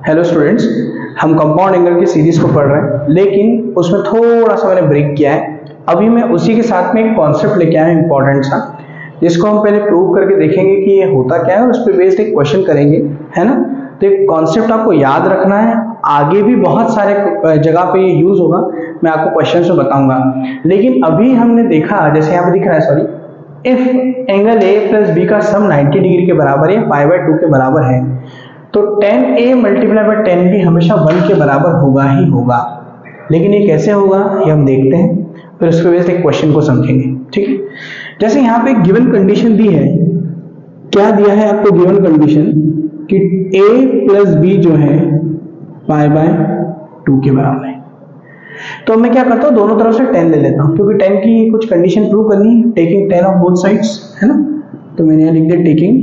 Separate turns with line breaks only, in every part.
Hello students, हम compound angle की series को पढ़ रहे हैं, लेकिन उसमें थोड़ा सा मैंने ब्रेक किया है। अभी मैं उसी के साथ में एक कॉन्सेप्ट लेके आया हूं इंपॉर्टेंट सा, जिसको हम पहले प्रूव करके देखेंगे कि ये होता क्या है और उस पर बेस्ड एक क्वेश्चन करेंगे, है ना। तो एक कॉन्सेप्ट आपको याद रखना है, आगे भी बहुत सारे जगह पे ये यूज होगा, मैं आपको क्वेश्चन में बताऊंगा। लेकिन अभी हमने देखा, जैसे यहाँ पे दिख रहा है, sorry, if angle A plus B का सम 90 डिग्री के बराबर है, π/2 के बराबर है, तो tan A multiply by tan B हमेशा 1 के बराबर होगा ही होगा। लेकिन ये कैसे होगा ये हम देखते हैं, फिर उसके बेस्ड एक क्वेश्चन को समझेंगे, ठीक है। जैसे यहाँ पे गिवन कंडीशन दी है, क्या दिया है आपको गिवन कंडीशन कि A प्लस बी जो है π/2 के बराबर है। तो मैं क्या करता हूँ, दोनों तरफ से 10 ले लेता हूँ, क्योंकि 10 की कुछ कंडीशन प्रूव करनी है, टेकिंग 10 ऑफ बोथ साइड्स, है ना। तो मैंने यहाँ लिख दिया टेकिंग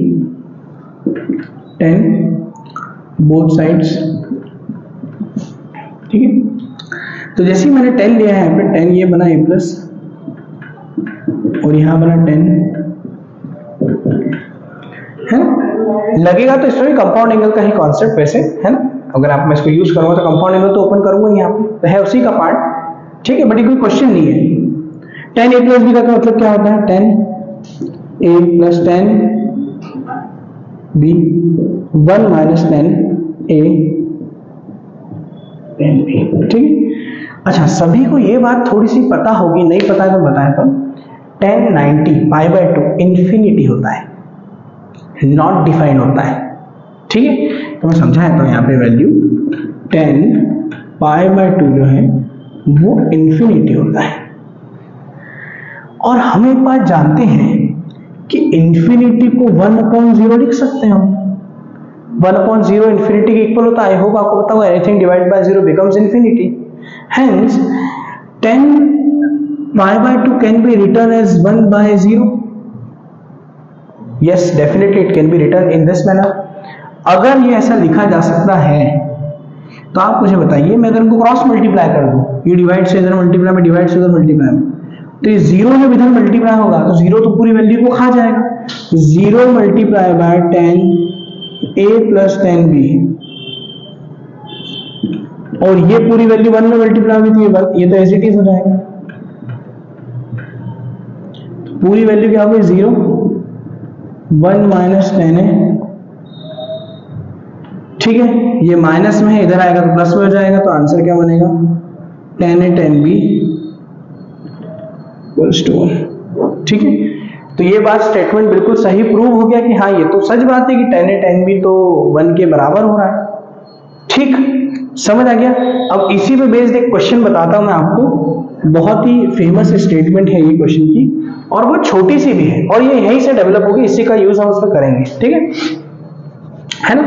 10 बोथ साइड्स, ठीक है। तो जैसे ही मैंने 10 लिया है, यहाँ पे 10 ये बना a प्लस और यहाँ बना 10, है ना। लगेगा तो इसमें कंपाउंड एंगल का ही कॉन्सेप्ट वैसे, है ना। अगर आप मैं इसको यूज करूंगा तो कंपाउंड एंगल तो ओपन करूंगा यहाँ पे, तो है उसी का पार्ट, ठीक है। बट ये कोई क्वेश्चन नहीं है। 10 a प्लस b का मतलब क्या होता है, 10 a plus 10 b 1 minus 10 a 10 b, ठीक है। अच्छा, सभी को ये बात थोड़ी सी पता होगी, नहीं पता है तो बताएं। तो 10 90 π/2 इंफिनिटी होता है, नॉट डिफाइन होता है, ठीक है। तो मैं समझाया तो यहाँ पे वैल्यू 10 π/2 जो है वो इंफिनिटी होता है। और हम एक बात जानते हैं कि इंफिनिटी को 1/0 लिख सकते हैं हम। 1/0 इंफिनिटी के इक्वल होता है। आई होप आपको पता होगा, anything divided by 0 becomes infinity. Hence 10 π/2 can be written as 1/0। Yes, definitely it can be written in this manner. अगर ये ऐसा लिखा जा सकता है तो आप मुझे बताइए, मैं अगर इनको क्रॉस मल्टीप्लाई कर दूं, ये डिवाइड से इधर मल्टीप्लाई में, डिवाइड से उधर मल्टीप्लाई में, तो ये 0 जब इधर मल्टीप्लाई होगा तो 0 तो पूरी वैल्यू को खा जाएगा। 0 multiply by 10 a plus 10 b, और ये पूरी वैल्यू 1 में मल्टीप्लाई हुई थी, ये तो एज इट इज हो जाएगा। पूरी वैल्यू क्या होगी, 0 1 माइनस 10 है, ठीक है। ये माइनस में है, इधर आएगा तो प्लस में हो जाएगा, तो आंसर क्या बनेगा, 10 a 10 b इक्वल्स टू 1, ठीक है। तो ये बात स्टेटमेंट बिल्कुल सही प्रूव हो गया कि हाँ, ये तो सच बात है कि 10 a 10 b तो 1 के बराबर हो रहा है, ठीक, समझ आ गया। अब इसी पे बेस्ड एक क्वेश्चन बताता हूं मैं आपको, बहुत ही फेमस स्टेटमेंट है ये क्वेश्चन की, और वो छोटी सी भी है, और ये यहीं से डेवलप होगी, इसी का यूज हम उसमें करेंगे, ठीक है ना।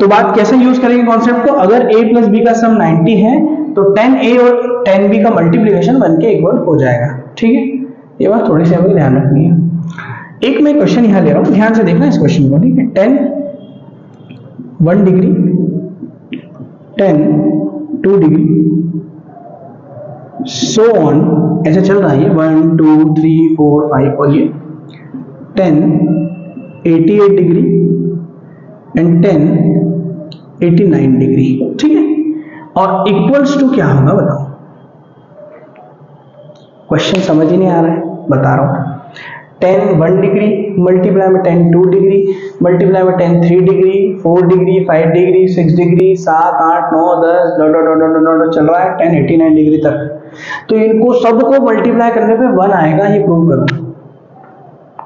तो बात कैसे यूज करेंगे कॉन्सेप्ट को, अगर a प्लस b का सम 90 है तो 10a और 10b का मल्टीप्लिकेशन 1 के इक्वल हो जाएगा, ठीक है। ये बात थोड़ी सी हमें ध्यान रखनी है। एक मैं क्वेश्चन यहां ले रहा हूं, ध्यान से देखना इस क्वेश्चन को, ठीक है। 10 1 डिग्री, 10 2 डिग्री, सो ऑन, ऐसे चल रहा है ये 1 2 3 4 5, और ये 10 88 डिग्री एंड 10 89 डिग्री, ठीक है। और इक्वल्स टू क्या होगा बताओ। क्वेश्चन समझ ही नहीं आ रहा है, बता रहा हूं। 10 1 डिग्री मल्टीप्लाई में 10 2 डिग्री मल्टीप्लाई में 10 3 degree 4 degree 5 degree 6 degree 7 8 9 10 dot चल रहा है 10 89 डिग्री तक। तो इनको सबको मल्टीप्लाई करने पे 1 आएगा, ये प्रूव करो।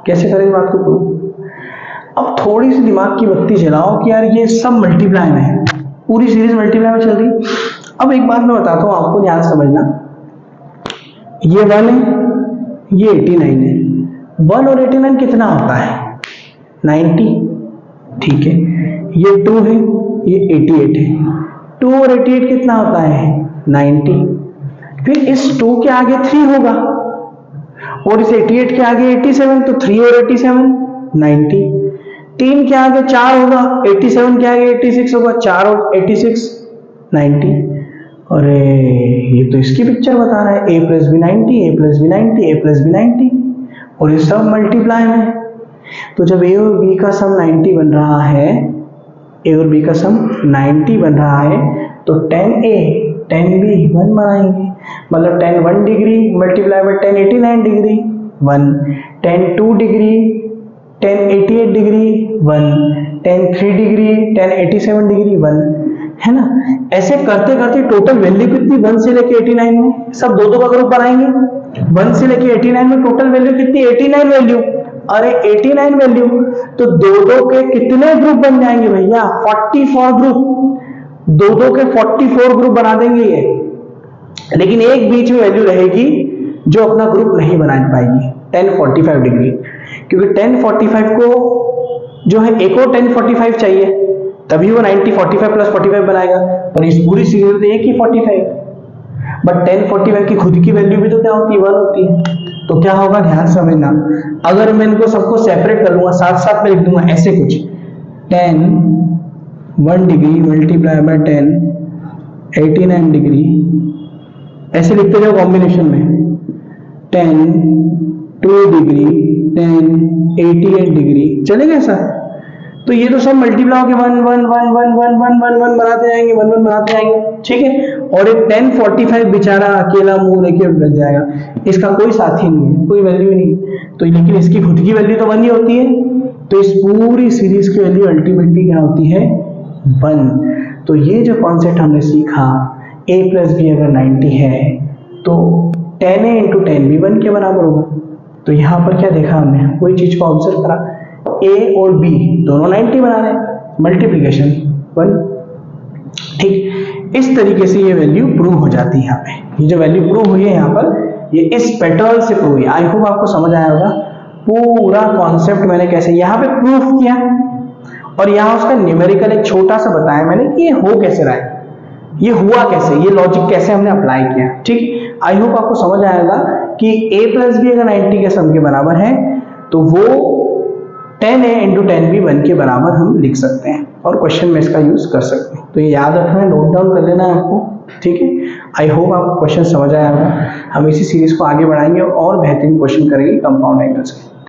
कैसे करेंगे बात को प्रूव। अब थोड़ी सी दिमाग की बत्ती जलाओ कि यार ये सब मल्टीप्लाई में है, पूरी सीरीज मल्टीप्लाई में चल रही। अब एक बात मैं बताता हूं आपको, ध्यान समझना। ये 1 है, ये 89 है, 1 और 89 कितना होता है, 90, ठीक है। ये 2 है, ये 88 है, 2 और 88 कितना होता है, 90। फिर इस 2 के आगे 3 होगा, और इस 88 के आगे 87, तो 3 और 87 90। 3 के आगे 4 होगा, 87 के आगे 86 होगा, 4 और 86 90। अरे ये तो इसकी पिक्चर बता रहा है, a plus b 90, a plus b 90, a plus b 90, और ये सब मल्टीप्लाई में। तो जब a और b का सम 90 बन रहा है ए और बी का सम 90 बन रहा है, तो 10A 10B 1 बनाएंगे, मतलब 10 1 degree multiply by 10 89 degree 1, 10 2 degree 10 88 degree 1, 10 3 degree 10 87 degree 1, है ना। ऐसे करते करते टोटल वैल्यू कितनी 1 से लेके 89 में, सब दो दो का ग्रुप बनाएंगे। 1 से लेके 89 में टोटल वैल्यू कितनी 89 वैल्यू, अरे 89 वैल्यू, तो दो दो के कितने ग्रुप बन जाएंगे भैया 44 ग्रुप, दो दो के 44 ग्रुप बना देंगे ये, लेकिन एक बीच में वैल्यू रहेगी जो अपना ग्रुप नहीं बना पाएगी 1045 डिग्री, क्योंकि 1045 को जो है एक और 1045 चाहिए, तभी वो 90 45 प्लस 45 बनाएगा, पर इस पूरी सीरीज में एक ही 45, बट 1045 की खुद की वैल्यू भी तो क्या होती है 1 होती है। तो क्या होगा ध्यान समझना, अगर मैं इनको सबको सेपरेट कर लूंगा, साथ साथ में लिख दूंगा ऐसे कुछ, 10 1 डिग्री मल्टीप्लाई बाय 10 89 डिग्री, ऐसे लिखते जाओ कॉम्बिनेशन में, 10 2 डिग्री 10 88 डिग्री, चलेगा ऐसा। तो ये तो सब मल्टीप्लाई होकर 1 1 1 1 1 1 1 1 बनाते जाएंगे, 1 1 बनाते जाएंगे, ठीक है। और एक 1045 बेचारा अकेला मुंह लेके लग जाएगा, इसका कोई साथी नहीं है, कोई वैल्यू नहीं, तो लेकिन इसकी खुद की वैल्यू तो 1 ही होती है, तो इस पूरी सीरीज की वैल्यू अल्टीमेटली क्या होती है 1। तो ये जो कॉन्सेप्ट हमने सीखा, a प्लस बी अगर 90 है तो 10A इंटू 10B 1 के बराबर होगा। तो यहाँ पर क्या देखा हमने, कोई चीज को ऑब्जर्व करा, a और b दोनों 90 बना रहे हैं, मल्टीप्लीकेशन 1, ठीक। इस तरीके से ये वैल्यू प्रूव हो जाती है यहाँ पे, ये जो वैल्यू प्रूव हुई है यहाँ पर, ये इस पैटर्न से प्रूव हुई। आई होप आपको समझ आया होगा पूरा कॉन्सेप्ट मैंने कैसे यहाँ पे प्रूफ किया, और यहाँ उसका न्यूमेरिकल एक छोटा सा बताया मैंने कि ये हो कैसे रहा है, ये हुआ कैसे, ये लॉजिक कैसे हमने अप्लाई किया, ठीक। आई होप आपको समझ आएगा कि a प्लस बी अगर 90 के सम के बराबर है तो वो 10A इंटू 10B 1 के बराबर हम लिख सकते हैं, और क्वेश्चन में इसका यूज कर सकते हैं। तो ये याद रखना है, नोट डाउन कर लेना है आपको, ठीक है। आई होप आपको क्वेश्चन समझ आया होगा। हम इसी सीरीज को आगे बढ़ाएंगे और बेहतरीन क्वेश्चन करेंगे कंपाउंड एंगल्स के।